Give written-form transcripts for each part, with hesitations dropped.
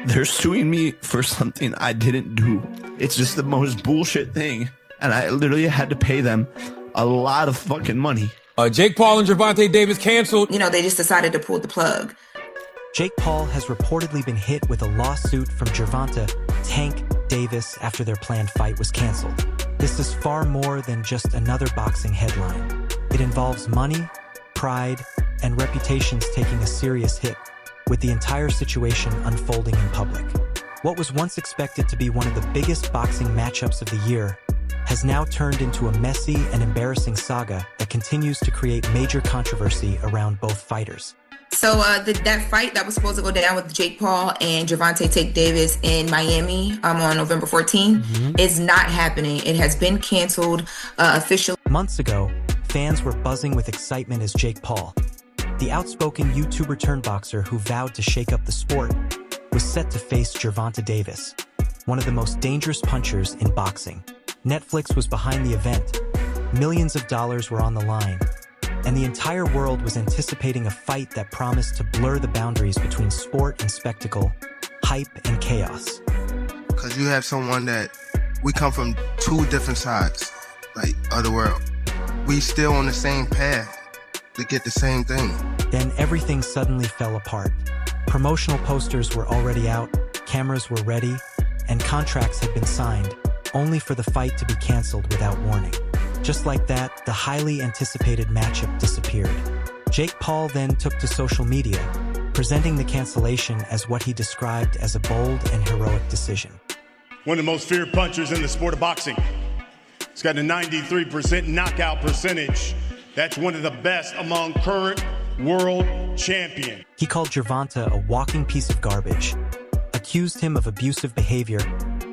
They're suing me for something I didn't do. It's just the most bullshit thing. And I literally had to pay them a lot of fucking money. Jake Paul and Gervonta Davis canceled. You know, they just decided to pull the plug. Jake Paul has reportedly been hit with a lawsuit from Gervonta Tank Davis after their planned fight was canceled. This is far more than just another boxing headline. It involves money, pride, and reputations taking a serious hit, with the entire situation unfolding in public. What was once expected to be one of the biggest boxing matchups of the year has now turned into a messy and embarrassing saga that continues to create major controversy around both fighters. So that fight that was supposed to go down with Jake Paul and Gervonta Tank Davis in Miami on November 14th is not happening. It has been canceled officially. Months ago, fans were buzzing with excitement as Jake Paul, the outspoken YouTuber turned boxer who vowed to shake up the sport, was set to face Gervonta Davis, one of the most dangerous punchers in boxing. Netflix was behind the event, millions of dollars were on the line, and the entire world was anticipating a fight that promised to blur the boundaries between sport and spectacle, hype and chaos. Because you have someone that we come from two different sides, like, of the world. We still on the same path to get the same thing. Then everything suddenly fell apart. Promotional posters were already out, cameras were ready, and contracts had been signed, only for the fight to be canceled without warning. Just like that, the highly anticipated matchup disappeared. Jake Paul then took to social media, presenting the cancellation as what he described as a bold and heroic decision. One of the most feared punchers in the sport of boxing. He's got a 93% knockout percentage. That's one of the best among current world champions. He called Gervonta a walking piece of garbage, accused him of abusive behavior,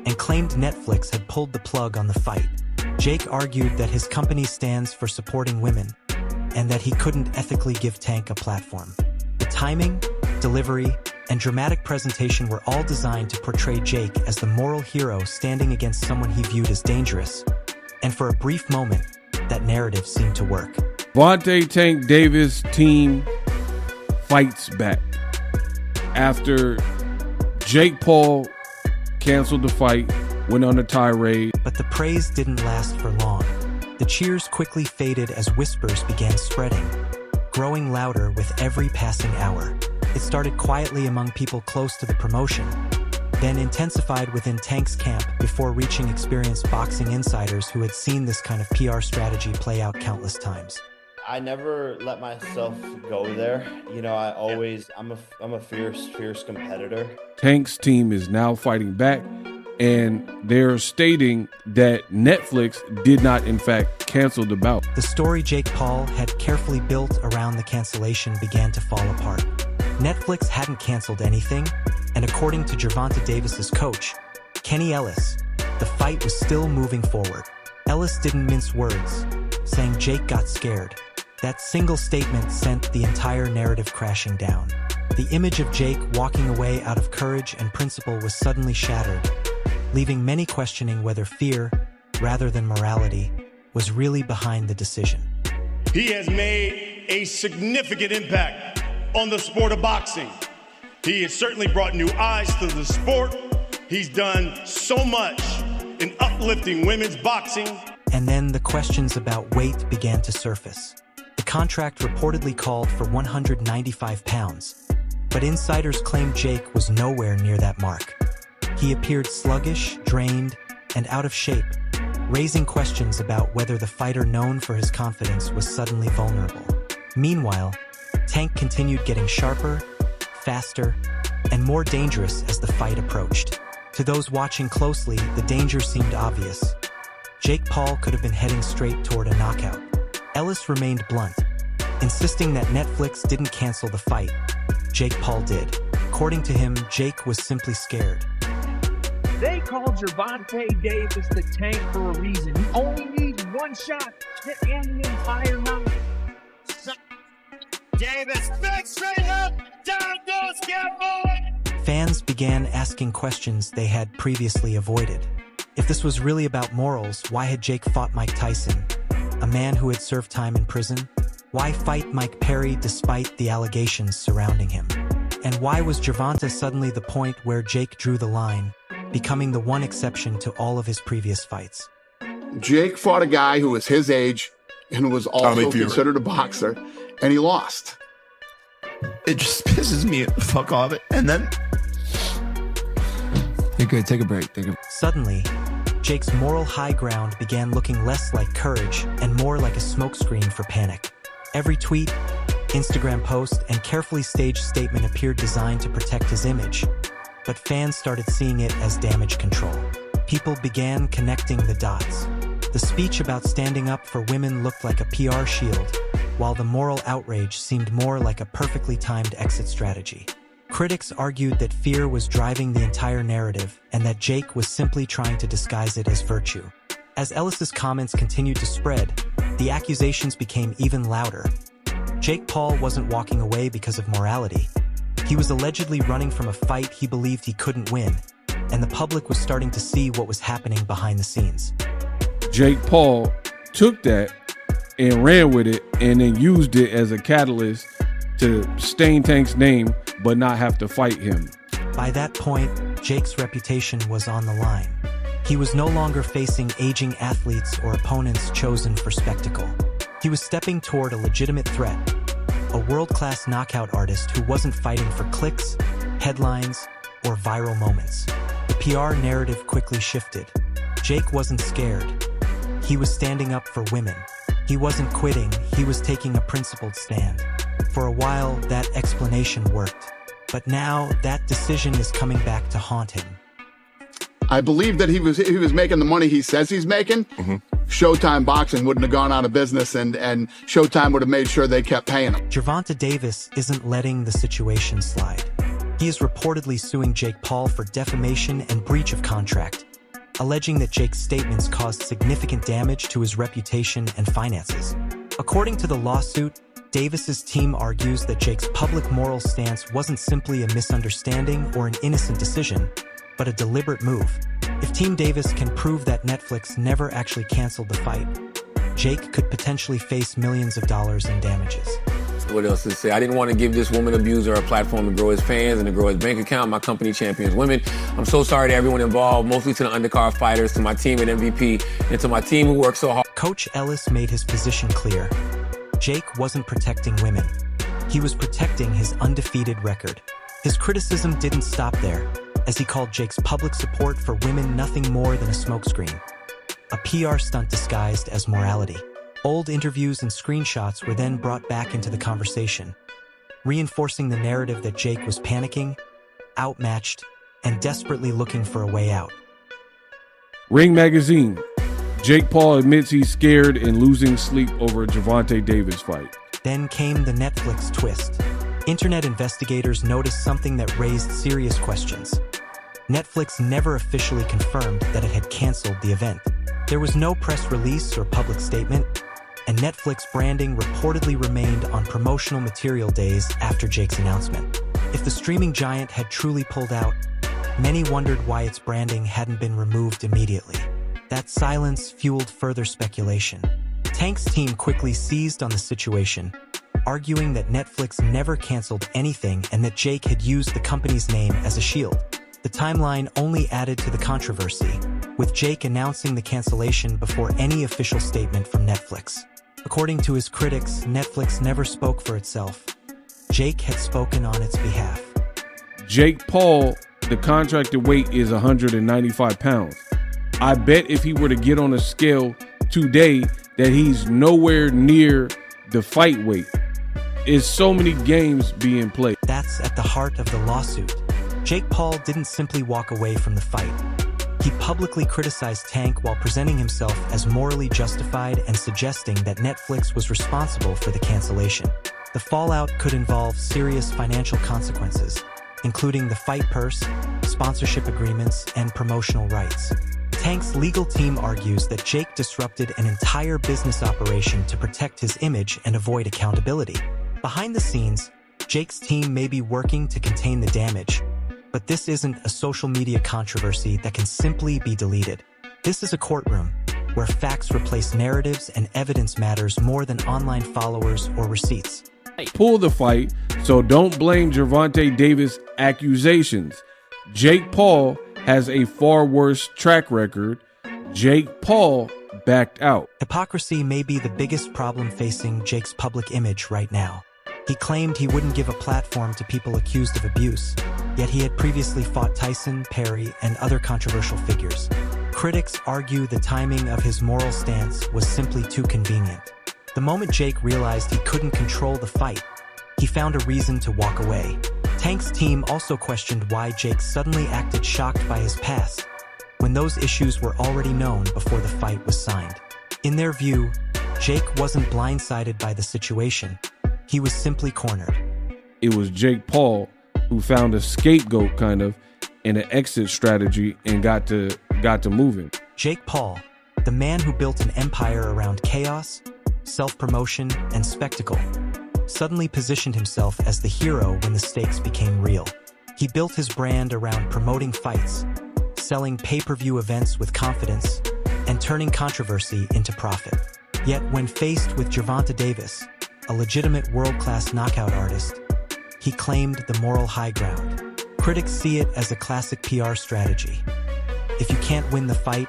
and claimed Netflix had pulled the plug on the fight. Jake argued that his company stands for supporting women, and that he couldn't ethically give Tank a platform. The timing, delivery, and dramatic presentation were all designed to portray Jake as the moral hero standing against someone he viewed as dangerous, and for a brief moment, that narrative seemed to work. Gervonta Tank Davis team fights back after Jake Paul canceled the fight, went on a tirade. But the praise didn't last for long. The cheers quickly faded as whispers began spreading, growing louder with every passing hour. It started quietly among people close to the promotion, then intensified within Tank's camp before reaching experienced boxing insiders who had seen this kind of PR strategy play out countless times. I never let myself go there. You know, I'm a fierce competitor. Tank's team is now fighting back, and they're stating that Netflix did not, in fact, cancel the bout. The story Jake Paul had carefully built around the cancellation began to fall apart. Netflix hadn't canceled anything, and according to Gervonta Davis's coach, Kenny Ellis, the fight was still moving forward. Ellis didn't mince words, saying Jake got scared. That single statement sent the entire narrative crashing down. The image of Jake walking away out of courage and principle was suddenly shattered, leaving many questioning whether fear, rather than morality, was really behind the decision. He has made a significant impact on the sport of boxing. He has certainly brought new eyes to the sport. He's done so much in uplifting women's boxing. And then the questions about weight began to surface. The contract reportedly called for 195 pounds, but insiders claimed Jake was nowhere near that mark. He appeared sluggish, drained, and out of shape, raising questions about whether the fighter known for his confidence was suddenly vulnerable. Meanwhile, Tank continued getting sharper, faster, and more dangerous as the fight approached. To those watching closely, the danger seemed obvious. Jake Paul could have been heading straight toward a knockout. Ellis remained blunt, insisting that Netflix didn't cancel the fight. Jake Paul did. According to him, Jake was simply scared. They called Gervonta Davis the Tank for a reason. He only needs one shot to end the entire night. Davis, back straight up, down goes Gervonta. Fans began asking questions they had previously avoided. If this was really about morals, why had Jake fought Mike Tyson, a man who had served time in prison? Why fight Mike Perry despite the allegations surrounding him? And why was Gervonta suddenly the point where Jake drew the line, becoming the one exception to all of his previous fights? Jake fought a guy who was his age and who was also considered a boxer, and he lost. It just pisses me the fuck off. And then You're good. Take a break. Suddenly, Jake's moral high ground began looking less like courage and more like a smokescreen for panic. Every tweet, Instagram post, and carefully staged statement appeared designed to protect his image, but fans started seeing it as damage control. People began connecting the dots. The speech about standing up for women looked like a PR shield, while the moral outrage seemed more like a perfectly timed exit strategy. Critics argued that fear was driving the entire narrative and that Jake was simply trying to disguise it as virtue. As Ellis's comments continued to spread, the accusations became even louder. Jake Paul wasn't walking away because of morality. He was allegedly running from a fight he believed he couldn't win, and the public was starting to see what was happening behind the scenes. Jake Paul took that and ran with it and then used it as a catalyst to stain Tank's name but not have to fight him. By that point, Jake's reputation was on the line. He was no longer facing aging athletes or opponents chosen for spectacle. He was stepping toward a legitimate threat, a world-class knockout artist who wasn't fighting for clicks, headlines, or viral moments. The PR narrative quickly shifted. Jake wasn't scared. He was standing up for women. He wasn't quitting, he was taking a principled stand. For a while, that explanation worked. But now, that decision is coming back to haunt him. I believe that he was making the money he says he's making. Showtime Boxing wouldn't have gone out of business, and Showtime would have made sure they kept paying him. Gervonta Davis isn't letting the situation slide. He is reportedly suing Jake Paul for defamation and breach of contract, alleging that Jake's statements caused significant damage to his reputation and finances. According to the lawsuit, Davis's team argues that Jake's public moral stance wasn't simply a misunderstanding or an innocent decision, but a deliberate move. If Team Davis can prove that Netflix never actually canceled the fight, Jake could potentially face millions of dollars in damages. What else to say? I didn't want to give this woman abuser a platform to grow his fans and to grow his bank account. My company champions women. I'm so sorry to everyone involved, mostly to the undercard fighters, to my team at MVP, and to my team who worked so hard. Coach Ellis made his position clear. Jake wasn't protecting women. He was protecting his undefeated record. His criticism didn't stop there, as he called Jake's public support for women nothing more than a smokescreen, a PR stunt disguised as morality. Old interviews and screenshots were then brought back into the conversation, reinforcing the narrative that Jake was panicking, outmatched, and desperately looking for a way out. Ring Magazine. Jake Paul admits he's scared and losing sleep over a Gervonta Davis fight. Then came the Netflix twist. Internet investigators noticed something that raised serious questions. Netflix never officially confirmed that it had canceled the event. There was no press release or public statement, and Netflix branding reportedly remained on promotional material days after Jake's announcement. If the streaming giant had truly pulled out, many wondered why its branding hadn't been removed immediately. That silence fueled further speculation. Tank's team quickly seized on the situation, arguing that Netflix never canceled anything and that Jake had used the company's name as a shield. The timeline only added to the controversy, with Jake announcing the cancellation before any official statement from Netflix. According to his critics, Netflix never spoke for itself. Jake had spoken on its behalf. Jake Paul, the contracted weight is 195 pounds. I bet if he were to get on a scale today that he's nowhere near the fight weight. Is so many games being played. That's at the heart of the lawsuit. Jake Paul didn't simply walk away from the fight. He publicly criticized Tank while presenting himself as morally justified and suggesting that Netflix was responsible for the cancellation. The fallout could involve serious financial consequences, including the fight purse, sponsorship agreements, and promotional rights. Tank's legal team argues that Jake disrupted an entire business operation to protect his image and avoid accountability. Behind the scenes, Jake's team may be working to contain the damage, but this isn't a social media controversy that can simply be deleted. This is a courtroom where facts replace narratives and evidence matters more than online followers or receipts. pull the fight, so don't blame Gervonta Davis accusations. Jake Paul has a far worse track record. Jake Paul backed out. Hypocrisy may be the biggest problem facing Jake's public image right now. He claimed he wouldn't give a platform to people accused of abuse, yet he had previously fought Tyson, Perry, and other controversial figures. Critics argue the timing of his moral stance was simply too convenient. The moment Jake realized he couldn't control the fight, he found a reason to walk away. Tank's team also questioned why Jake suddenly acted shocked by his past, when those issues were already known before the fight was signed. In their view, Jake wasn't blindsided by the situation. He was simply cornered. It was Jake Paul who found a scapegoat kind of and an exit strategy and got to moving. Jake Paul, the man who built an empire around chaos, self-promotion, and spectacle, suddenly positioned himself as the hero when the stakes became real. He built his brand around promoting fights, selling pay-per-view events with confidence, and turning controversy into profit. Yet when faced with Gervonta Davis, a legitimate world-class knockout artist, he claimed the moral high ground. Critics see it as a classic PR strategy. If you can't win the fight,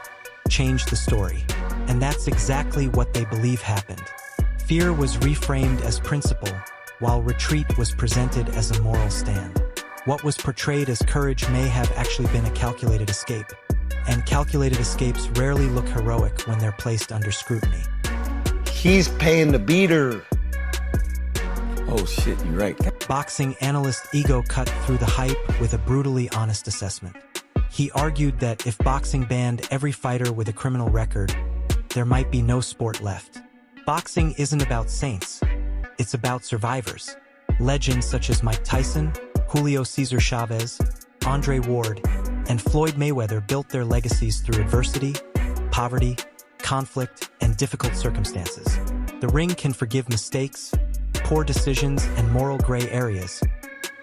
change the story. And that's exactly what they believe happened. Fear was reframed as principle, while retreat was presented as a moral stand. What was portrayed as courage may have actually been a calculated escape. And calculated escapes rarely look heroic when they're placed under scrutiny. He's paying the beater. Oh shit, you're right. Boxing analyst Ego cut through the hype with a brutally honest assessment. He argued that if boxing banned every fighter with a criminal record, there might be no sport left. Boxing isn't about saints. It's about survivors. Legends such as Mike Tyson, Julio Cesar Chavez, Andre Ward, and Floyd Mayweather built their legacies through adversity, poverty, conflict, and difficult circumstances. The ring can forgive mistakes, poor decisions, and moral gray areas,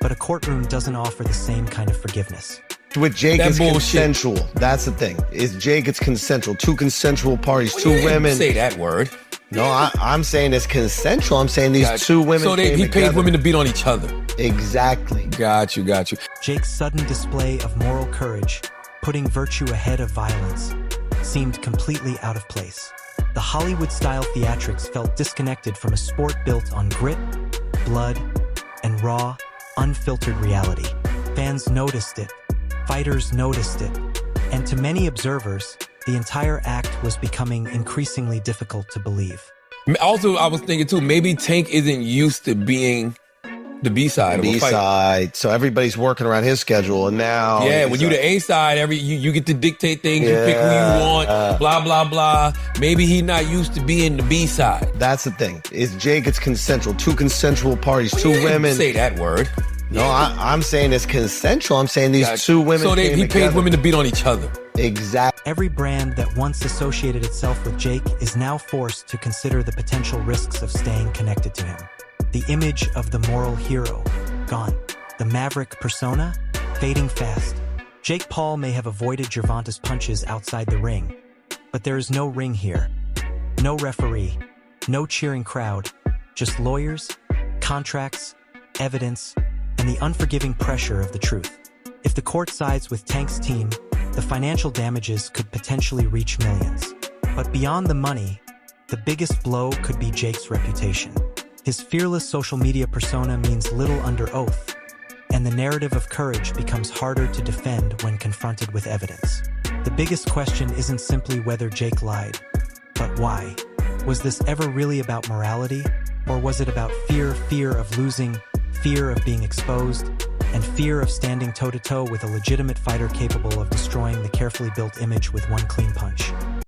but a courtroom doesn't offer the same kind of forgiveness. With Jake, That it's bullshit. consensual. That's the thing. It's Jake, it's consensual. Two consensual parties, two You didn't women. say that word. No, I'm saying it's consensual. I'm saying these two women. So came he paid together. women to beat on each other. Exactly. Got you. Jake's sudden display of moral courage, putting virtue ahead of violence, seemed completely out of place. The Hollywood-style theatrics felt disconnected from a sport built on grit, blood, and raw, unfiltered reality. Fans noticed it, fighters noticed it, and to many observers, the entire act was becoming increasingly difficult to believe. Also, I was thinking too, maybe Tank isn't used to being the B-side of a fight. B-side. So everybody's working around his schedule, and now When you the A-side, you get to dictate things, you pick who you want, blah, blah, blah. Maybe he's not used to being the B-side. That's the thing. It's Jake, it's consensual. Two consensual parties, two You didn't women. say that word. No, I'm saying it's consensual. I'm saying these two women. So came he together. paid women to beat on each other. Exactly. Every brand that once associated itself with Jake is now forced to consider the potential risks of staying connected to him. The image of the moral hero, gone. The maverick persona, fading fast. Jake Paul may have avoided Gervonta's punches outside the ring, but there is no ring here. No referee, no cheering crowd, just lawyers, contracts, evidence, and the unforgiving pressure of the truth. If the court sides with Tank's team, the financial damages could potentially reach millions. But beyond the money, the biggest blow could be Jake's reputation. His fearless social media persona means little under oath, and the narrative of courage becomes harder to defend when confronted with evidence. The biggest question isn't simply whether Jake lied, but why? Was this ever really about morality, or was it about fear of losing, fear of being exposed, and fear of standing toe-to-toe with a legitimate fighter capable of destroying the carefully built image with one clean punch?